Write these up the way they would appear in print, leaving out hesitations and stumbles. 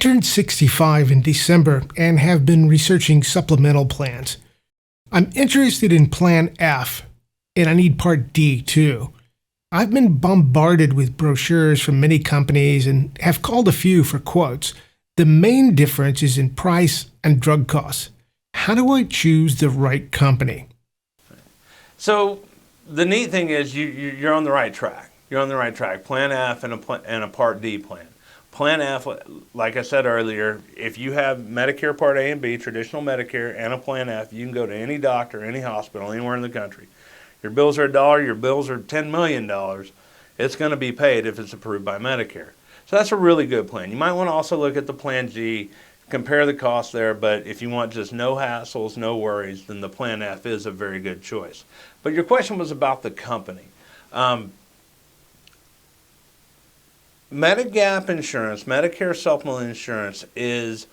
turned 65 in December and have been researching supplemental plans. I'm interested in Plan F, and I need Part D too. I've been bombarded with brochures from many companies and have called a few for quotes. The main difference is in price and drug costs. How do I choose the right company? So the neat thing is you're on the right track. You're on the right track. Plan F and a Part D plan. Plan F, like I said earlier, if you have Medicare Part A and B, traditional Medicare, and a Plan F, you can go to any doctor, any hospital, anywhere in the country. Your bills are $1, your bills are $10 million. It's going to be paid if it's approved by Medicare. So that's a really good plan. You might want to also look at the Plan G, compare the cost there, but if you want just no hassles, no worries, then the Plan F is a very good choice. But your question was about the company. Medigap insurance, Medicare supplemental insurance, is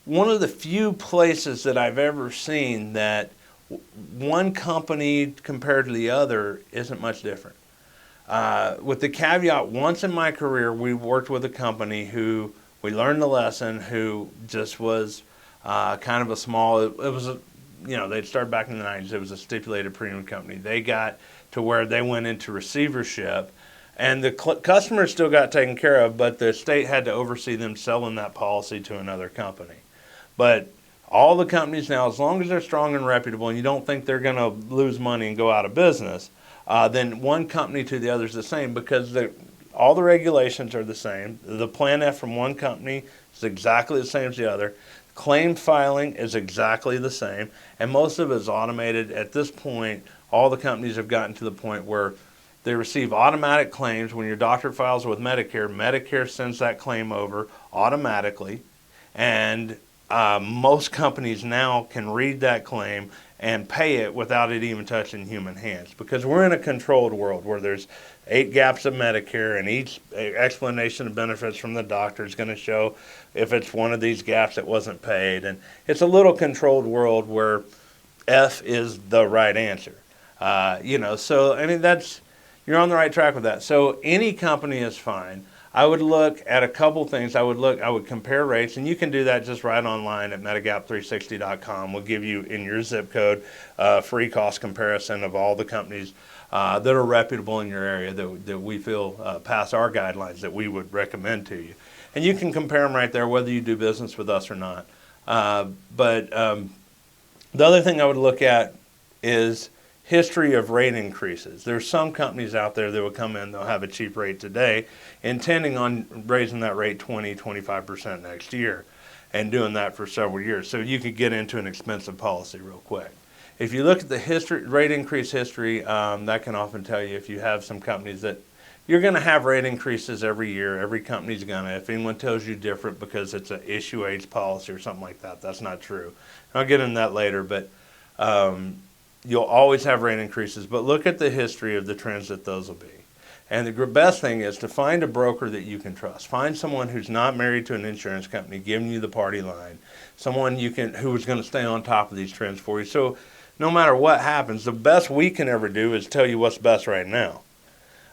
one of the few places that I've ever seen that one company compared to the other isn't much different. With the caveat, once in my career, we worked with a company who we learned the lesson, who just was kind of a small, it was a, they'd started back in the 90s. It was a stipulated premium company. They got to where they went into receivership, and the customers still got taken care of, but the state had to oversee them selling that policy to another company. But all the companies now, as long as they're strong and reputable and you don't think they're going to lose money and go out of business, then one company to the other is the same, because all the regulations are the same. The Plan F from one company is exactly the same as the other. Claim filing is exactly the same, and most of it is automated. At this point, all the companies have gotten to the point where they receive automatic claims. When your doctor files with Medicare, Medicare sends that claim over automatically, and most companies now can read that claim and pay it without it even touching human hands, because we're in a controlled world where there's 8 gaps of Medicare, and each explanation of benefits from the doctor is going to show if it's one of these gaps that wasn't paid. And it's a little controlled world where F is the right answer. So I mean, you're on the right track with that. So any company is fine. I would look at a couple things. I would compare rates, and you can do that just right online at Medigap360.com. We'll give you, in your zip code, a free cost comparison of all the companies that are reputable in your area that we feel pass our guidelines that we would recommend to you. And you can compare them right there, whether you do business with us or not. But the other thing I would look at is history of rate increases. There's some companies out there that will come in, they'll have a cheap rate today, intending on raising that rate 20-25% next year, and doing that for several years. So you could get into an expensive policy real quick. If you look at the rate increase history, that can often tell you if you have some companies that you're going to have rate increases every year. Every company's going to. If anyone tells you different because it's an issue age policy or something like that, that's not true. I'll get into that later, but you'll always have rate increases. But look at the history of the trends that those will be. And the best thing is to find a broker that you can trust. Find someone who's not married to an insurance company giving you the party line, someone who is going to stay on top of these trends for you. So no matter what happens, the best we can ever do is tell you what's best right now.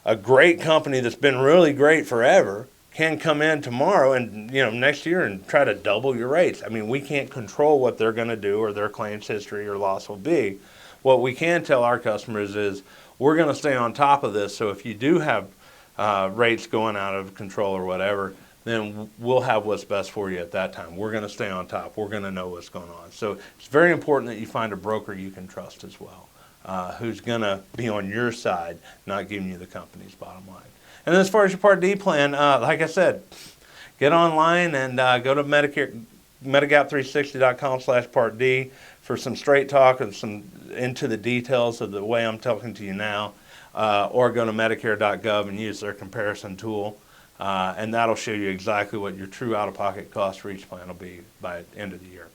A great company that's been really great forever can come in tomorrow and next year and try to double your rates. I mean, we can't control what they're going to do or their claims history or loss will be. What we can tell our customers is we're going to stay on top of this. So if you do have rates going out of control or whatever, then we'll have what's best for you at that time. We're going to stay on top. We're going to know what's going on. So it's very important that you find a broker you can trust as well, who's going to be on your side, not giving you the company's bottom line. And then as far as your Part D plan, like I said, get online and go to Medigap360.com/Part D for some straight talk and some into the details of the way I'm talking to you now, or go to Medicare.gov and use their comparison tool. And that'll show you exactly what your true out-of-pocket cost for each plan will be by the end of the year.